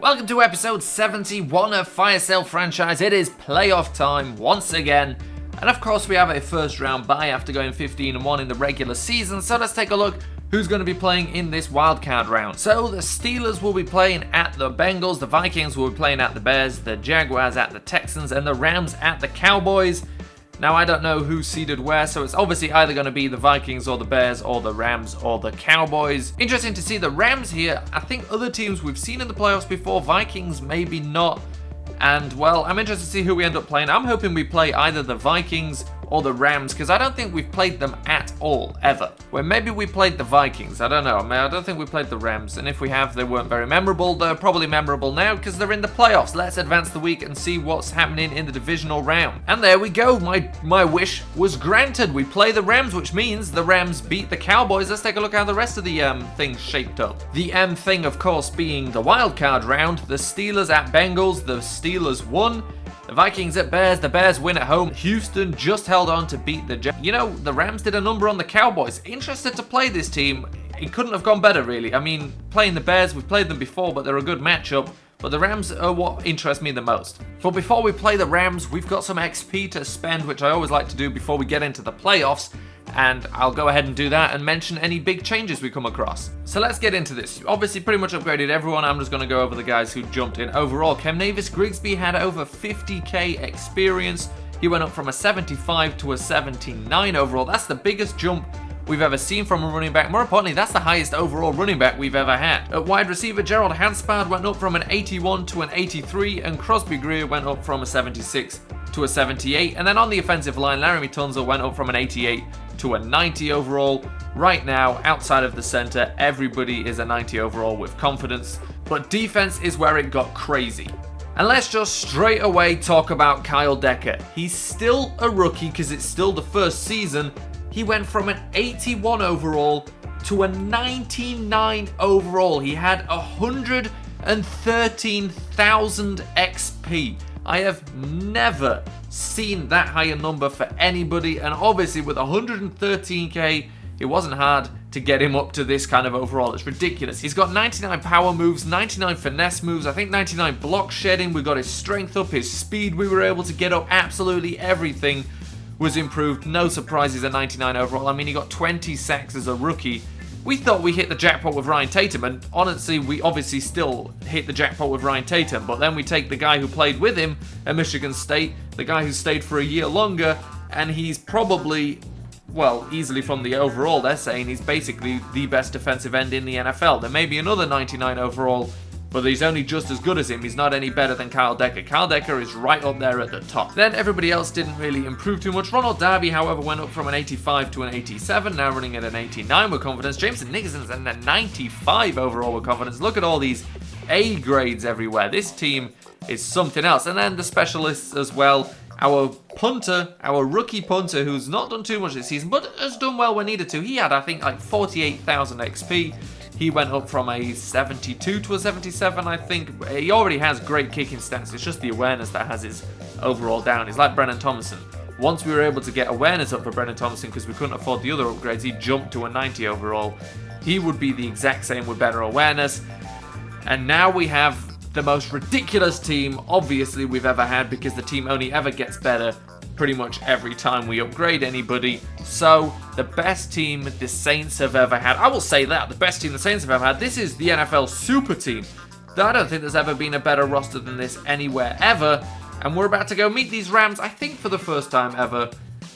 Welcome to episode 71 of Fire Sale Franchise. It is playoff time once again. And of course we have a first round bye after going 15-1 in the regular season. So let's take a look who's going to be playing in this wildcard round. So the Steelers will be playing at the Bengals, the Vikings will be playing at the Bears, the Jaguars at the Texans, and the Rams at the Cowboys. Now I don't know who's seeded where, so it's obviously either going to be the Vikings or the Bears or the Rams or the Cowboys. Interesting to see the Rams here. I think other teams we've seen in the playoffs before, Vikings maybe not. And well, I'm interested to see who we end up playing. I'm hoping we play either the Vikings or the Rams, because I don't think we've played them at all, ever. Well, maybe we played the Vikings, I don't know. I don't think we played the Rams, and if we have, they weren't very memorable. They're probably memorable now, because they're in the playoffs. Let's advance the week and see what's happening in the divisional round. And there we go, my wish was granted. We play the Rams, which means the Rams beat the Cowboys. Let's take a look how the rest of the things shaped up. The M thing, of course, being the wild card round. The Steelers at Bengals, the Steelers won. The Vikings at Bears, the Bears win at home. Houston just held on to beat the Jets. You know, the Rams did a number on the Cowboys. Interested to play this team. It couldn't have gone better, really. I mean, playing the Bears, we've played them before, but they're a good matchup. But the Rams are what interests me the most. But before we play the Rams, we've got some XP to spend, which I always like to do before we get into the playoffs. And I'll go ahead and do that and mention any big changes we come across. So let's get into this. Obviously pretty much upgraded everyone. I'm just going to go over the guys who jumped in. Overall, Kemnavis Grigsby had over 50k experience. He went up from a 75 to a 79 overall. That's the biggest jump we've ever seen from a running back. More importantly, that's the highest overall running back we've ever had. At wide receiver, Gerald Hanspard went up from an 81 to an 83, and Crosby Greer went up from a 76 to a 78. And then on the offensive line, Laramie Tunzel went up from an 88 to a 90 overall. Right now, outside of the center, everybody is a 90 overall with confidence. But defense is where it got crazy. And let's just straight away talk about Kyle Decker. He's still a rookie because it's still the first season. He went from an 81 overall to a 99 overall. He had 113,000 XP. I have never seen that high a number for anybody, and obviously with 113k, it wasn't hard to get him up to this kind of overall. It's ridiculous. He's got 99 power moves, 99 finesse moves, I think 99 block shedding. We got his strength up, his speed we were able to get up. Absolutely everything was improved. No surprises at 99 overall. I mean, he got 20 sacks as a rookie. We thought we hit the jackpot with Ryan Tatum, and honestly, we obviously still hit the jackpot with Ryan Tatum, but then we take the guy who played with him at Michigan State, the guy who stayed for a year longer, and he's probably, well, easily from the overall, they're saying he's basically the best defensive end in the NFL. There may be another 99 overall, but he's only just as good as him. He's not any better than Kyle Decker. Kyle Decker is right up there at the top. Then everybody else didn't really improve too much. Ronald Darby, however, went up from an 85 to an 87, now running at an 89 with confidence. Jameson Nickerson's at a 95 overall with confidence. Look at all these A grades everywhere. This team is something else. And then the specialists as well. Our punter, our rookie punter, who's not done too much this season, but has done well when needed to. He had, I think, like 48,000 XP. He went up from a 72 to a 77, I think. He already has great kicking stats. It's just the awareness that has his overall down. He's like Brennan Thomason. Once we were able to get awareness up for Brennan Thomason because we couldn't afford the other upgrades, he jumped to a 90 overall. He would be the exact same with better awareness. And now we have the most ridiculous team, obviously, we've ever had, because the team only ever gets better pretty much every time we upgrade anybody. So, the best team the Saints have ever had. I will say that, the best team the Saints have ever had. This is the NFL Super Team. I don't think there's ever been a better roster than this anywhere ever. And we're about to go meet these Rams, I think for the first time ever.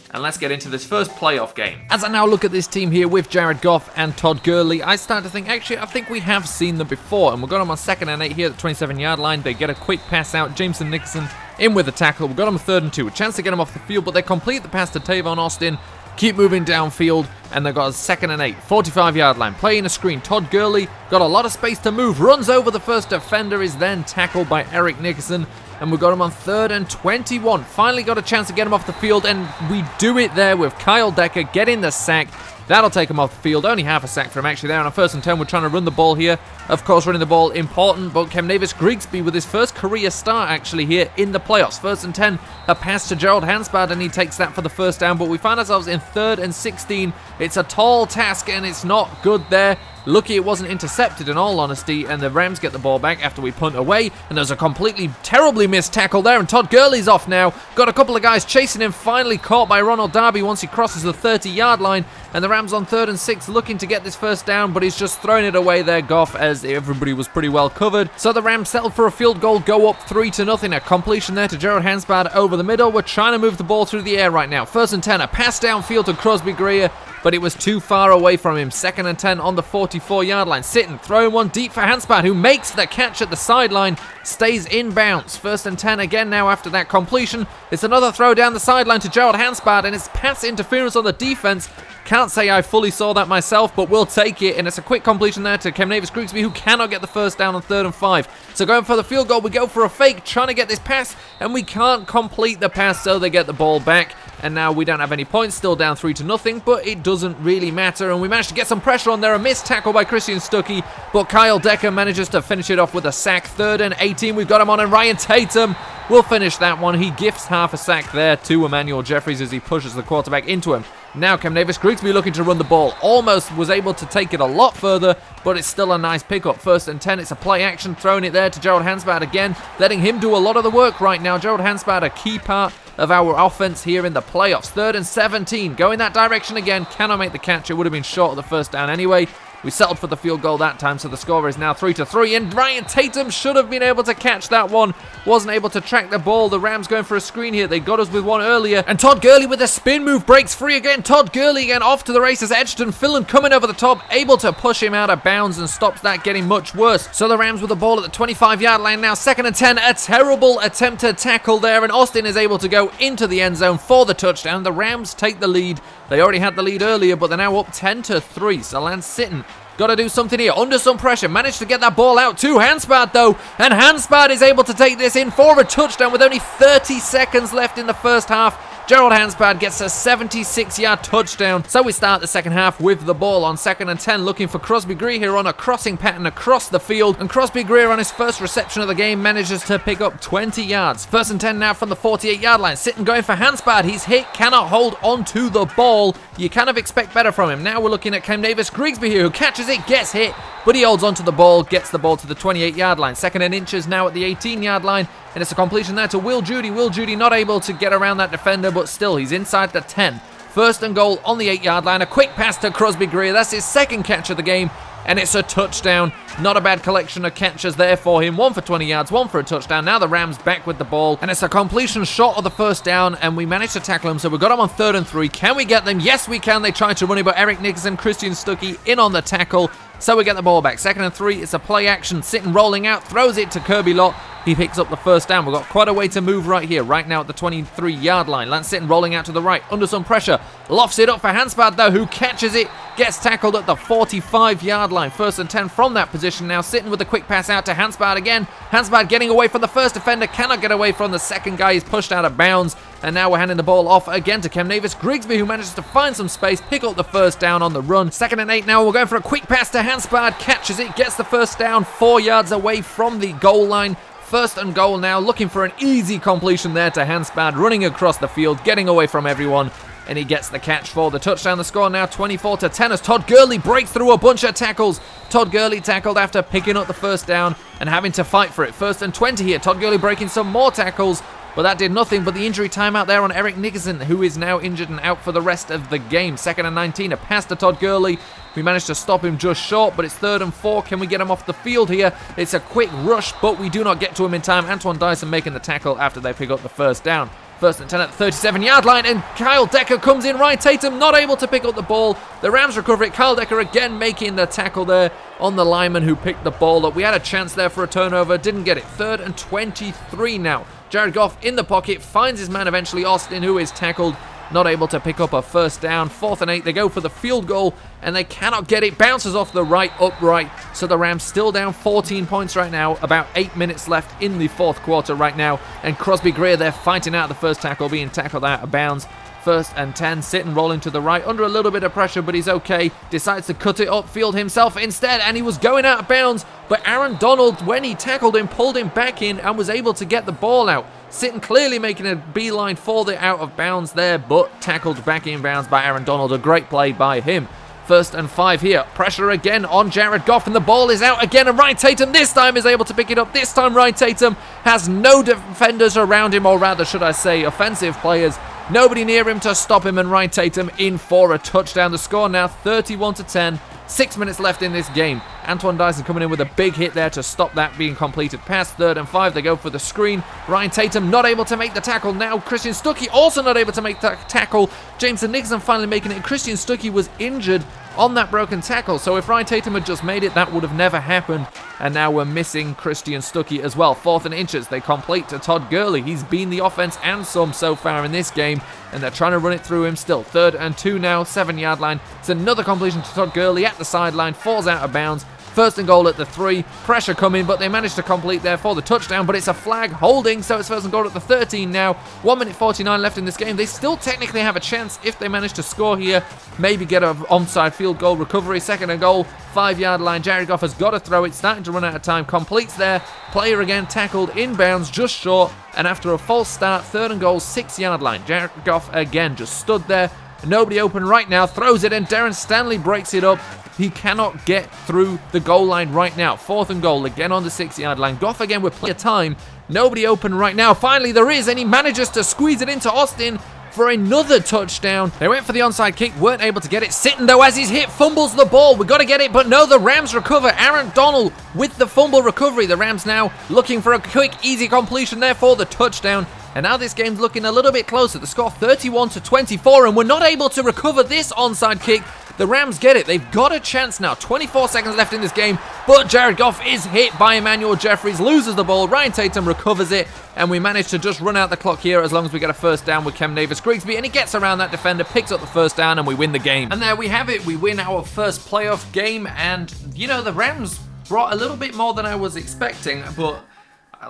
And let's get into this first playoff game. As I now look at this team here with Jared Goff and Todd Gurley, I start to think, actually, I think we have seen them before. And we've got them on 2nd and 8 here at the 27-yard line. They get a quick pass out. Jameson Nickerson in with a tackle. We've got them 3rd and 2. A chance to get them off the field, but they complete the pass to Tavon Austin. Keep moving downfield, and they've got a 2nd and 8. 45-yard line. Playing a screen. Todd Gurley got a lot of space to move. Runs over the first defender, is then tackled by Eric Nickerson. And we've got him on 3rd and 21. Finally got a chance to get him off the field, and we do it there with Kyle Decker getting the sack. That'll take him off the field. Only half a sack for him actually there. On a 1st and 10, we're trying to run the ball here. Of course, running the ball important, but Kemnavis Grigsby with his first career start actually here in the playoffs. 1st and 10, a pass to Gerald Hanspard, and he takes that for the first down, but we find ourselves in 3rd and 16. It's a tall task, and it's not good there. Lucky it wasn't intercepted in all honesty, and the Rams get the ball back after we punt away, and there's a completely terribly missed tackle there, and Todd Gurley's off now. Got a couple of guys chasing him, finally caught by Ronald Darby once he crosses the 30-yard line, and the Rams on 3rd and 6 looking to get this first down, but he's just throwing it away there, Goff, as everybody was pretty well covered. So the Rams settle for a field goal, go up 3-0. A completion there to Gerald Hansbad over the middle. We're trying to move the ball through the air right now. 1st and 10, a pass downfield to Crosby Greer, but it was too far away from him. 2nd and 10 on the 44-yard line. Sitting, throwing one deep for Hansbad, who makes the catch at the sideline, stays in bounds. 1st and 10 again now after that completion. It's another throw down the sideline to Gerald Hansbad, and it's pass interference on the defense. Can't say I fully saw that myself, but we'll take it. And it's a quick completion there to Kemnavis Grigsby, who cannot get the first down on 3rd and 5. So going for the field goal, we go for a fake, trying to get this pass, and we can't complete the pass, so they get the ball back. And now we don't have any points, still down 3-0, but it doesn't really matter. And we managed to get some pressure on there. A missed tackle by Christian Stuckey, but Kyle Decker manages to finish it off with a sack. 3rd and 18, we've got him on, and Ryan Tatum will finish that one. He gifts half a sack there to Emmanuel Jeffries as he pushes the quarterback into him. Now Kemnavis Grigsby looking to run the ball. Almost was able to take it a lot further, but it's still a nice pickup. 1st and 10, it's a play action, throwing it there to Gerald Hansbad again, letting him do a lot of the work right now. Gerald Hansbad, a key part of our offense here in the playoffs. 3rd and 17, going that direction again, cannot make the catch. It would have been short of the first down anyway. We settled for the field goal that time, so the score is now 3-3, and Ryan Tatum should have been able to catch that one. Wasn't able to track the ball. The Rams going for a screen here. They got us with one earlier, and Todd Gurley with a spin move breaks free again. Todd Gurley again off to the races. Edgerton Fillen coming over the top, able to push him out of bounds and stops that getting much worse. So the Rams with the ball at the 25-yard line now. 2nd and 10, a terrible attempted tackle there, and Austin is able to go into the end zone for the touchdown. The Rams take the lead. They already had the lead earlier, but they're now up 10-3. So Lance Sitton got to do something here. Under some pressure. Managed to get that ball out to Hansbad, though. And Hansbad is able to take this in for a touchdown with only 30 seconds left in the first half. Gerald Hansbad gets a 76-yard touchdown. So we start the second half with the ball on 2nd and 10, looking for Crosby Greer here on a crossing pattern across the field. And Crosby Greer on his first reception of the game manages to pick up 20 yards. 1st and 10 now from the 48-yard line. Sitting going for Hansbad. He's hit, cannot hold onto the ball. You kind of expect better from him. Now we're looking at Kemnavis Grigsby here, who catches it, gets hit, but he holds onto the ball, gets the ball to the 28-yard line. 2nd and inches now at the 18-yard line. And it's a completion there to Will Judy. Will Judy not able to get around that defender, but still he's inside the 10. 1st and goal on the 8-yard line. A quick pass to Crosby Greer. That's his second catch of the game, and it's a touchdown. Not a bad collection of catches there for him. 1 for 20 yards, 1 for a touchdown. Now the Rams back with the ball, and it's a completion short of the first down, and we managed to tackle him, so we've got him on 3rd and 3. Can we get them? Yes, we can. They tried to run it, but Eric Nickerson, Christian Stuckey in on the tackle, so we get the ball back. 2nd and 3, it's a play action. Sitting, rolling out, throws it to Kirby Lott. He picks up the first down. We've got quite a way to move right here, right now at the 23-yard line. Lance Sitton rolling out to the right, under some pressure. Lofts it up for Hansbad, though, who catches it, gets tackled at the 45-yard line. 1st and 10 from that position now. Sitton with a quick pass out to Hansbad again. Hansbad getting away from the first defender, cannot get away from the second guy. He's pushed out of bounds, and now we're handing the ball off again to Kemnavis Grigsby, who manages to find some space, pick up the first down on the run. 2nd and 8 now. We're going for a quick pass to Hansbad, catches it, gets the first down, 4 yards away from the goal line. 1st and goal now, looking for an easy completion there to Hansbad, running across the field, getting away from everyone, and he gets the catch for the touchdown. The score now 24-10 as Todd Gurley breaks through a bunch of tackles. Todd Gurley tackled after picking up the first down and having to fight for it. 1st and 20 here. Todd Gurley breaking some more tackles, but that did nothing but the injury timeout there on Eric Nickerson, who is now injured and out for the rest of the game. 2nd and 19, a pass to Todd Gurley. We managed to stop him just short, but it's 3rd and 4. Can we get him off the field here? It's a quick rush, but we do not get to him in time. Antoine Dyson making the tackle after they pick up the first down. 1st and 10 at the 37-yard line, and Kyle Decker comes in. Ryan Tatum not able to pick up the ball. The Rams recover it. Kyle Decker again making the tackle there on the lineman who picked the ball up. We had a chance there for a turnover, didn't get it. 3rd and 23 now. Jared Goff in the pocket, finds his man eventually, Austin, who is tackled. Not able to pick up a first down. 4th and 8, they go for the field goal, and they cannot get it. Bounces off the right upright, so the Rams still down 14 points right now. About 8 minutes left in the 4th quarter right now, and Crosby Greer, they're fighting out the first tackle, being tackled out of bounds. 1st and 10, Sitton rolling to the right, under a little bit of pressure, but he's okay. Decides to cut it upfield himself instead, and he was going out of bounds, but Aaron Donald, when he tackled him, pulled him back in and was able to get the ball out. Sitton clearly making a beeline for the out of bounds there, but tackled back in bounds by Aaron Donald. A great play by him. 1st and 5 here. Pressure again on Jared Goff, and the ball is out again, and Ryan Tatum this time is able to pick it up. This time Ryan Tatum has no defenders around him, or rather should I say offensive players. Nobody near him to stop him, and Ryan Tatum in for a touchdown. The score now 31-10. 6 minutes left in this game. Antoine Dyson coming in with a big hit there to stop that being completed pass. 3rd and 5, they go for the screen. Ryan Tatum not able to make the tackle. Now Christian Stuckey also not able to make the tackle. Jameson Nicholson finally making it, and Christian Stuckey was injured on that broken tackle. So if Ryan Tatum had just made it, that would have never happened. And now we're missing Christian Stuckey as well. 4th and inches, they complete to Todd Gurley. He's been the offense and some so far in this game, and they're trying to run it through him still. 3rd and 2 now, 7-yard line. It's another completion to Todd Gurley at the sideline, falls out of bounds. 1st and goal at the 3, pressure coming, but they managed to complete there for the touchdown, but it's a flag holding, so it's 1st and goal at the 13 now. 1 minute 49 left in this game. They still technically have a chance if they manage to score here, maybe get an onside field goal recovery. 2nd and goal, 5-yard line. Jared Goff has got to throw it, starting to run out of time, completes there. Player again tackled inbounds, just short, and after a false start, 3rd and goal, 6-yard line. Jared Goff again just stood there. Nobody open right now, throws it in. Darren Stanley breaks it up. He cannot get through the goal line right now. 4th and goal, again on the 6-yard line. Goff again with plenty of time. Nobody open right now. Finally there is, and he manages to squeeze it into Austin for another touchdown. They went for the onside kick, weren't able to get it. Sitting though, as he's hit, fumbles the ball. We've got to get it, but no, the Rams recover. Aaron Donald with the fumble recovery. The Rams now looking for a quick, easy completion there for the touchdown. And now this game's looking a little bit closer. The score 31-24, and we're not able to recover this onside kick. The Rams get it. They've got a chance now. 24 seconds left in this game, but Jared Goff is hit by Emmanuel Jeffries, loses the ball. Ryan Tatum recovers it, and we manage to just run out the clock here as long as we get a 1st down with Cam Davis-Grigsby, and he gets around that defender, picks up the 1st down, and we win the game. And there we have it. We win our first playoff game, and, you know, the Rams brought a little bit more than I was expecting, but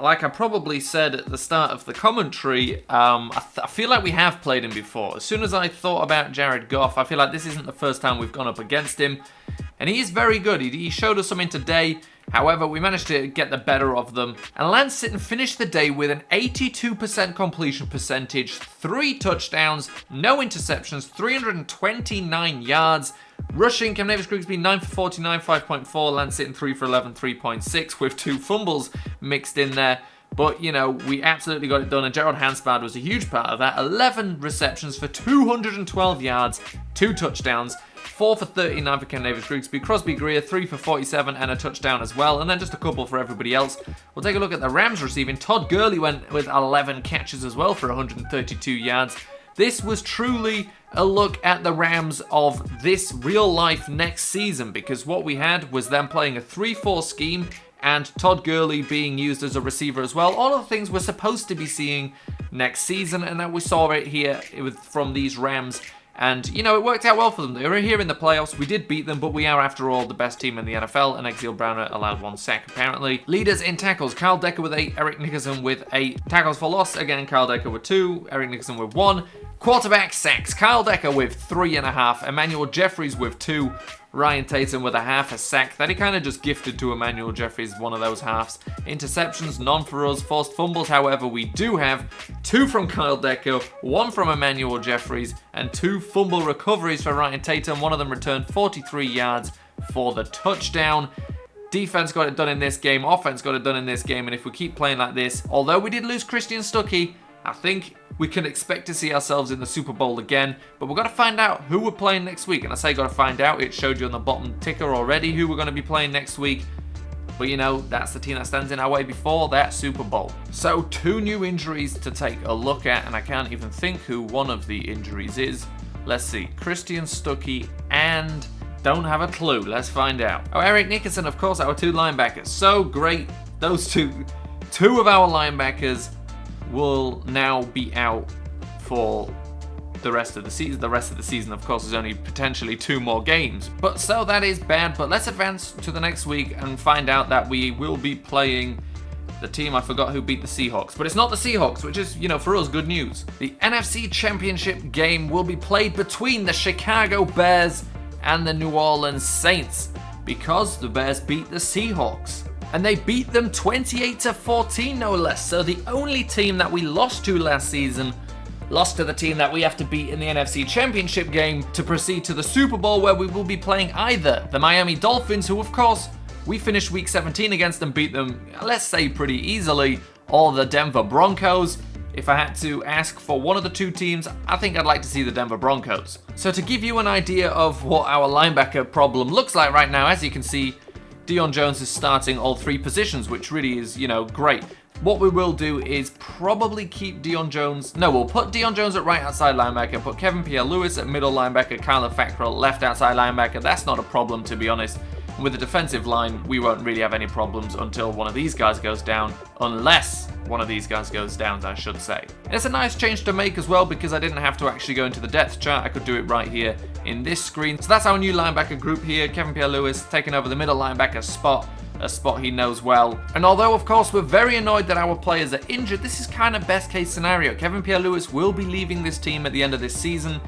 like I probably said at the start of the commentary, I feel like we have played him before. As soon as I thought about Jared Goff, I feel like this isn't the first time we've gone up against him. And he is very good. He showed us something today. However, we managed to get the better of them. And Lance Sitton finished the day with an 82% completion percentage, 3 touchdowns, no interceptions, 329 yards. Rushing, Cam Davis-Grigsby 9 for 49, 5.4. Lance Sitton 3 for 11, 3.6, with 2 fumbles mixed in there. But, you know, we absolutely got it done, and Gerald Hansbard was a huge part of that. 11 receptions for 212 yards, 2 touchdowns, 4 for 39 for Cam Davis-Grigsby. Crosby Greer 3 for 47 and a touchdown as well, and then just a couple for everybody else. We'll take a look at the Rams receiving. Todd Gurley went with 11 catches as well for 132 yards. This was truly a look at the Rams of this real life next season, because what we had was them playing a 3-4 scheme and Todd Gurley being used as a receiver as well. All of the things we're supposed to be seeing next season, and that we saw it here from these Rams. And, you know, it worked out well for them. They were here in the playoffs. We did beat them, but we are, after all, the best team in the NFL. And Exil Browner allowed 1 sack, apparently. Leaders in tackles. Kyle Decker with 8. Eric Nickerson with 8. Tackles for loss. Again, Kyle Decker with 2. Eric Nickerson with 1. Quarterback sacks. Kyle Decker with 3.5. Emmanuel Jeffries with 2. Ryan Tatum with a half a sack that he kind of just gifted to Emmanuel Jeffries, one of those halves. Interceptions, none for us. Forced fumbles, however, we do have 2 from Kyle Decker, 1 from Emmanuel Jeffries, and 2 fumble recoveries for Ryan Tatum. One of them returned 43 yards for the touchdown. Defense got it done in this game. Offense got it done in this game. And if we keep playing like this, although we did lose Christian Stuckey, I think we can expect to see ourselves in the Super Bowl again, but we've got to find out who we're playing next week. And I say got to find out, it showed you on the bottom ticker already who we're going to be playing next week. But, you know, that's the team that stands in our way before that Super Bowl. So 2 new injuries to take a look at, and I can't even think who one of the injuries is. Let's see, Christian Stuckey and don't have a clue. Let's find out. Oh, Eric Nickerson, of course, our 2 linebackers. So great. Those two of our linebackers will now be out for the rest of the season. The rest of the season, of course, is only potentially 2 more games. But so that is bad. But let's advance to the next week and find out that we will be playing the team. I forgot who beat the Seahawks, but it's not the Seahawks, which is, you know, for us, good news. The NFC Championship game will be played between the Chicago Bears and the New Orleans Saints, because the Bears beat the Seahawks. And they beat them 28-14, no less. So the only team that we lost to last season lost to the team that we have to beat in the NFC Championship game to proceed to the Super Bowl, where we will be playing either the Miami Dolphins, who of course we finished week 17 against and beat them, let's say pretty easily, or the Denver Broncos. If I had to ask for one of the two teams, I think I'd like to see the Denver Broncos. So to give you an idea of what our linebacker problem looks like right now, as you can see, Deion Jones is starting all three positions, which really is, great. What we will do is probably keep Deion Jones. No, we'll put Deion Jones at right outside linebacker, put Kevin Pierre-Louis at middle linebacker, Kyler Fackrell left outside linebacker. That's not a problem, to be honest. With the defensive line, we won't really have any problems until one of these guys goes down, unless one of these guys goes down, I should say. And it's a nice change to make as well, because I didn't have to actually go into the depth chart. I could do it right here in this screen. So that's our new linebacker group here. Kevin Pierre-Louis taking over the middle linebacker spot, a spot he knows well. And although, of course, we're very annoyed that our players are injured, this is kind of best case scenario. Kevin Pierre-Louis will be leaving this team at the end of this season.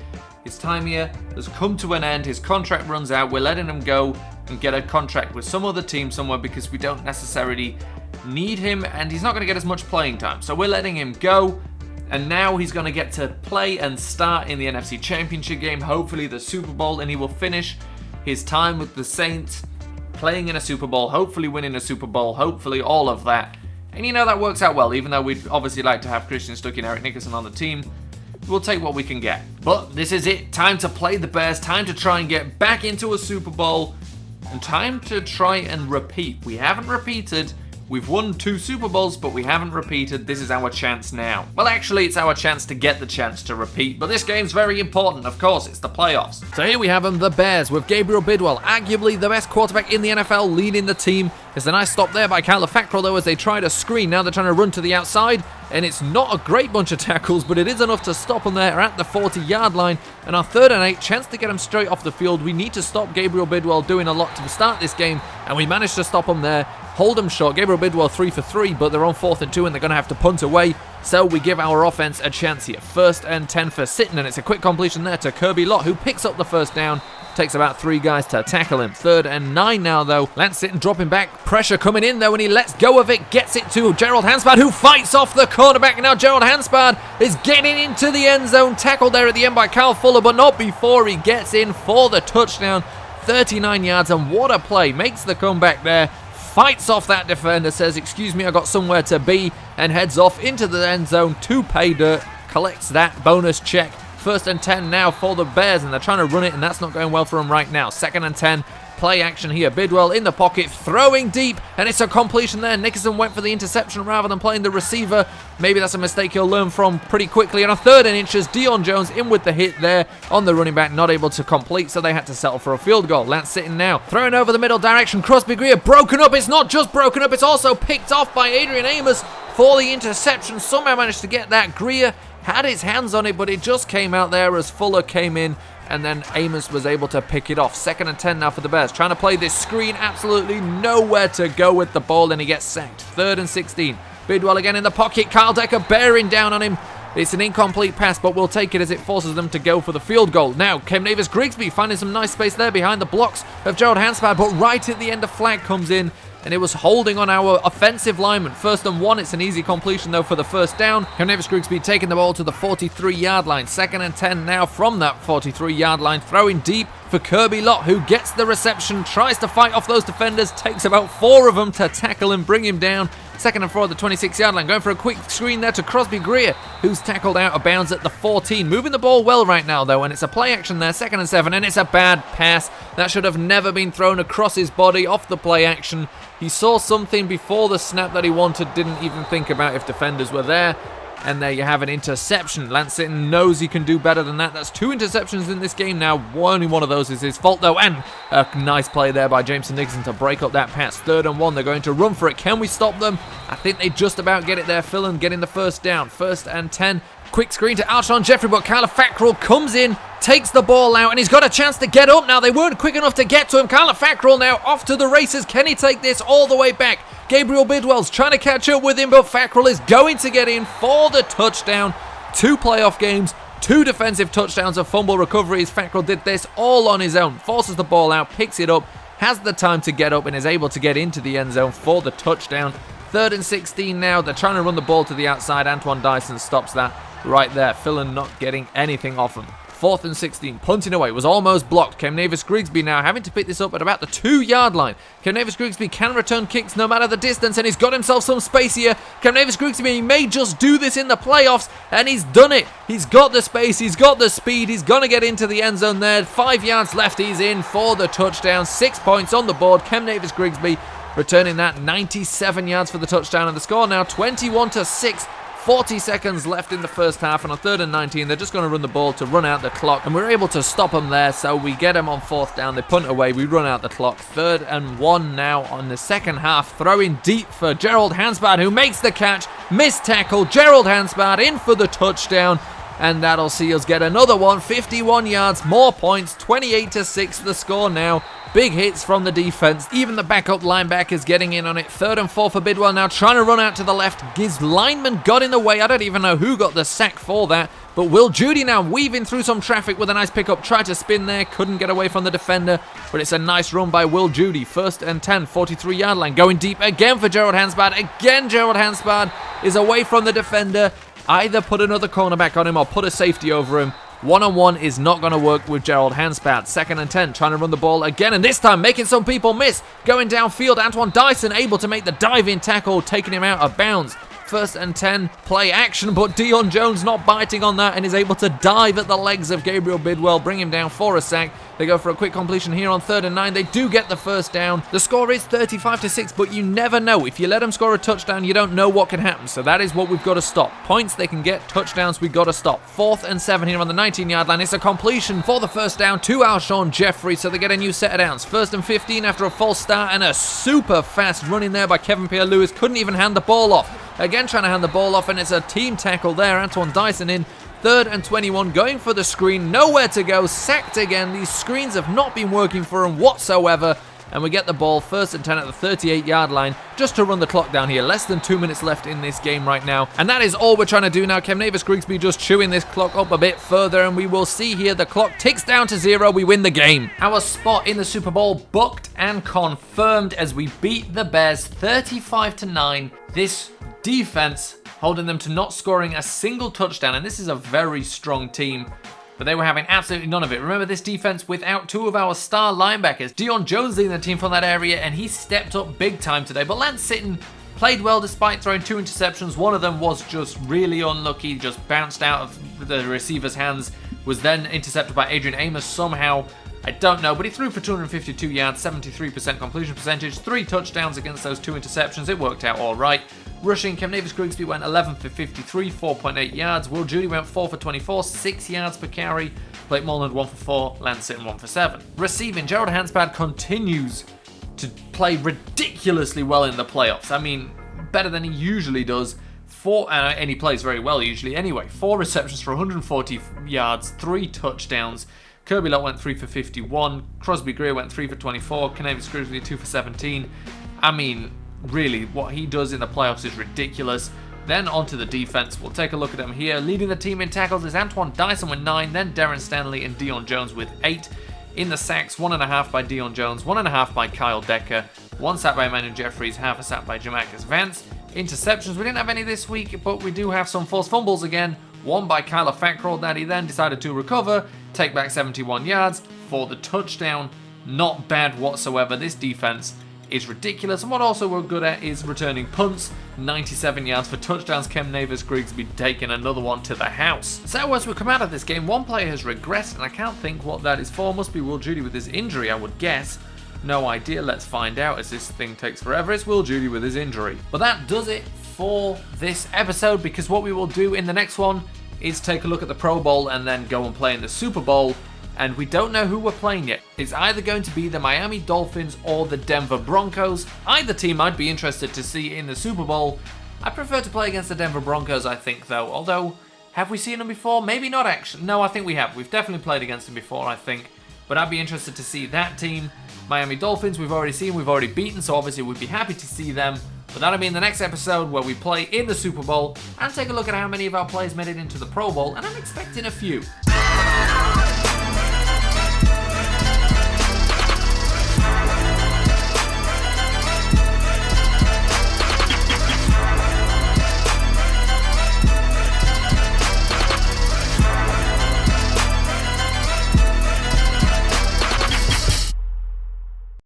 His time here has come to an end. His contract runs out. We're letting him go and get a contract with some other team somewhere, because we don't necessarily need him, and he's not going to get as much playing time. So we're letting him go, and now he's going to get to play and start in the NFC Championship game, hopefully the Super Bowl, and he will finish his time with the Saints playing in a Super Bowl, hopefully winning a Super Bowl, hopefully all of that. And that works out well, even though we'd obviously like to have Christian Stuckey and Eric Nickerson on the team. We'll take what we can get. But this is it. Time to play the Bears. Time to try and get back into a Super Bowl. And time to try and repeat. We haven't repeated. We've won 2 Super Bowls, but we haven't repeated. This is our chance now. Well, actually, it's our chance to get the chance to repeat, but this game's very important, of course. It's the playoffs. So here we have them, the Bears, with Gabriel Bidwell, arguably the best quarterback in the NFL, leading the team. There's a nice stop there by Kyler Fackrell, though, as they try to screen. Now they're trying to run to the outside, and it's not a great bunch of tackles, but it is enough to stop them there at the 40-yard line. And our 3rd and 8, chance to get him straight off the field. We need to stop Gabriel Bidwell doing a lot to start this game, and we managed to stop him there. Hold them short. Gabriel Bidwell 3 for 3, but they're on 4th and 2, and they're going to have to punt away. So we give our offense a chance here. 1st and 10 for Sitton, and it's a quick completion there to Kirby Lott, who picks up the first down. Takes about 3 guys to tackle him. 3rd and 9 now, though. Lance Sitton dropping back. Pressure coming in, though, and he lets go of it. Gets it to Gerald Hanspard, who fights off the cornerback. Now Gerald Hanspard is getting into the end zone. Tackled there at the end by Kyle Fuller, but not before he gets in for the touchdown. 39 yards, and what a play. Makes the comeback there. Fights off that defender, says, "Excuse me, I got somewhere to be," and heads off into the end zone to pay dirt. Collects that bonus check. 1st and 10 now for the Bears, and they're trying to run it, and that's not going well for them right now. 2nd and 10. Play action here. Bidwell in the pocket, throwing deep, and it's a completion there. Nickerson went for the interception rather than playing the receiver. Maybe that's a mistake he'll learn from pretty quickly. And a 3rd and inches, Deion Jones in with the hit there on the running back, not able to complete, so they had to settle for a field goal. Lance Sitton now, throwing over the middle direction. Crosby Greer broken up. It's not just broken up, it's also picked off by Adrian Amos for the interception. Somehow managed to get that. Greer had his hands on it, but it just came out there as Fuller came in, and then Amos was able to pick it off. 2nd and 10 now for the Bears. Trying to play this screen, absolutely nowhere to go with the ball, and he gets sacked. 3rd and 16. Bidwell again in the pocket. Kyle Decker bearing down on him. It's an incomplete pass, but we'll take it as it forces them to go for the field goal. Now, Cam Davis-Grigsby finding some nice space there behind the blocks of Gerald Hanspard, but right at the end, a flag comes in, and it was holding on our offensive lineman. 1st and 1, it's an easy completion though for the first down. Cam Davis-Grigsby taking the ball to the 43-yard line. 2nd and 10 now from that 43-yard line, throwing deep for Kirby Lott, who gets the reception, tries to fight off those defenders, takes about 4 of them to tackle him, bring him down. 2nd and 4 at the 26-yard line, going for a quick screen there to Crosby Greer, who's tackled out of bounds at the 14. Moving the ball well right now, though, and it's a play action there. 2nd and 7, and it's a bad pass. That should have never been thrown across his body off the play action. He saw something before the snap that he wanted, didn't even think about if defenders were there. And there you have an interception. Lance Sitton knows he can do better than that. That's 2 interceptions in this game now. Only one of those is his fault, though. And a nice play there by Jameson Nickerson to break up that pass. 3rd and 1. They're going to run for it. Can we stop them? I think they just about get it there. Philon getting the first down. 1st and 10. Quick screen to Alshon Jeffrey, but Kyler Fackrell comes in, takes the ball out, and he's got a chance to get up now. They weren't quick enough to get to him. Kyler Fackrell now off to the races. Can he take this all the way back? Gabriel Bidwell's trying to catch up with him, but Fackrell is going to get in for the touchdown. 2 playoff games, 2 defensive touchdowns, a fumble recoveries. Fackrell did this all on his own. Forces the ball out, picks it up, has the time to get up, and is able to get into the end zone for the touchdown. 3rd and 16 now. They're trying to run the ball to the outside. Antoine Dyson stops that right there. Fillon not getting anything off him. 4th and 16, punting away, was almost blocked. Kemnavis Grigsby now having to pick this up at about the 2-yard line. Kemnavis Grigsby can return kicks no matter the distance, and he's got himself some space here. Kemnavis Grigsby may just do this in the playoffs, and he's done it. He's got the space, he's got the speed, he's going to get into the end zone there. 5 yards left, he's in for the touchdown. 6 points on the board. Kemnavis Grigsby returning that 97 yards for the touchdown, and the score now 21-6. 40 seconds left in the first half, and on 3rd and 19, they're just going to run the ball to run out the clock, and we're able to stop them there, so we get them on 4th down. They punt away, we run out the clock. 3rd and 1 now on the second half, throwing deep for Gerald Hansbad, who makes the catch. Missed tackle, Gerald Hansbad in for the touchdown, and that'll see us get another one. 51 yards, more points, 28-6 the score now. Big hits from the defense. Even the backup linebackers getting in on it. 3rd and 4 for Bidwell now, trying to run out to the left. His lineman got in the way. I don't even know who got the sack for that. But Will Judy now weaving through some traffic with a nice pickup. Tried to spin there, couldn't get away from the defender. But it's a nice run by Will Judy. 1st and 10, 43-yard line. Going deep again for Gerald Hansbad. Again, Gerald Hansbad is away from the defender. Either put another cornerback on him or put a safety over him. One-on-one is not going to work with Gerald Hansbad. 2nd and 10, trying to run the ball again, and this time making some people miss. Going downfield, Antoine Dyson able to make the dive-in tackle, taking him out of bounds. 1st and 10, play action, but Dion Jones not biting on that and is able to dive at the legs of Gabriel Bidwell, bring him down for a sack. They go for a quick completion here on 3rd and 9. They do get the first down. The score is 35-6, but you never know. If you let them score a touchdown, you don't know what can happen. So that is what we've got to stop. Points they can get, touchdowns we've got to stop. 4th and 7 here on the 19-yard line. It's a completion for the first down to Alshon Jeffrey, so they get a new set of downs. 1st and 15 after a false start, and a super fast run in there by Kevin Pierre-Lewis. Couldn't even hand the ball off. Again trying to hand the ball off, and it's a team tackle there. Antoine Dyson in. 3rd and 21, going for the screen, nowhere to go, sacked again. These screens have not been working for him whatsoever, and we get the ball 1st and 10 at the 38-yard line, just to run the clock down here. Less than 2 minutes left in this game right now, and that is all we're trying to do now. Kemnavis Grigsby just chewing this clock up a bit further, and we will see here the clock ticks down to 0. We win the game. Our spot in the Super Bowl booked and confirmed as we beat the Bears 35-9. This defense holding them to not scoring a single touchdown, and this is a very strong team, but they were having absolutely none of it. Remember, this defense without 2 of our star linebackers. Dion Jones leading the team from that area, and he stepped up big time today, but Lance Sitton played well despite throwing 2 interceptions. One of them was just really unlucky, just bounced out of the receiver's hands, was then intercepted by Adrian Amos somehow. I don't know, but he threw for 252 yards, 73% completion percentage, 3 touchdowns against those 2 interceptions. It worked out all right. Rushing, Kemnavis Grigsby went 11 for 53, 4.8 yards. Will Judy went 4 for 24, 6 yards per carry. Blake Moreland 1 for 4, Lance Sitton 1 for 7. Receiving, Gerald Hansbad continues to play ridiculously well in the playoffs. I mean, better than he usually does. And he plays very well usually anyway. 4 receptions for 140 yards, 3 touchdowns. Kirby Lott went 3 for 51. Crosby Greer went 3 for 24. Kemnavis Grigsby 2 for 17. I mean, really, what he does in the playoffs is ridiculous. Then onto the defense. We'll take a look at them here. Leading the team in tackles is Antoine Dyson with 9, then Darren Stanley and Dion Jones with 8. In the sacks, 1.5 by Dion Jones, 1.5 by Kyle Decker, 1 sack by Emmanuel Jeffries, half a sack by Jamarcus Vance. Interceptions, we didn't have any this week, but we do have some forced fumbles again. 1 by Kyler Fackrell that he then decided to recover, take back 71 yards for the touchdown. Not bad whatsoever. This defense is ridiculous, and what also we're good at is returning punts. 97 yards for touchdowns. Kemnavis Grigsby taking another one to the house. So as we come out of this game, one player has regressed, and I can't think what that is for. Must be Will Judy with his injury, I would guess. No idea, let's find out as this thing takes forever. It's Will Judy with his injury. But that does it for this episode, because what we will do in the next one is take a look at the Pro Bowl and then go and play in the Super Bowl. And we don't know who we're playing yet. It's either going to be the Miami Dolphins or the Denver Broncos. Either team I'd be interested to see in the Super Bowl. I prefer to play against the Denver Broncos, I think, though. Although, have we seen them before? Maybe not, actually. No, I think we have. We've definitely played against them before, I think. But I'd be interested to see that team. Miami Dolphins, we've already seen, we've already beaten, so obviously we'd be happy to see them. But that'll be in the next episode where we play in the Super Bowl and take a look at how many of our players made it into the Pro Bowl, and I'm expecting a few.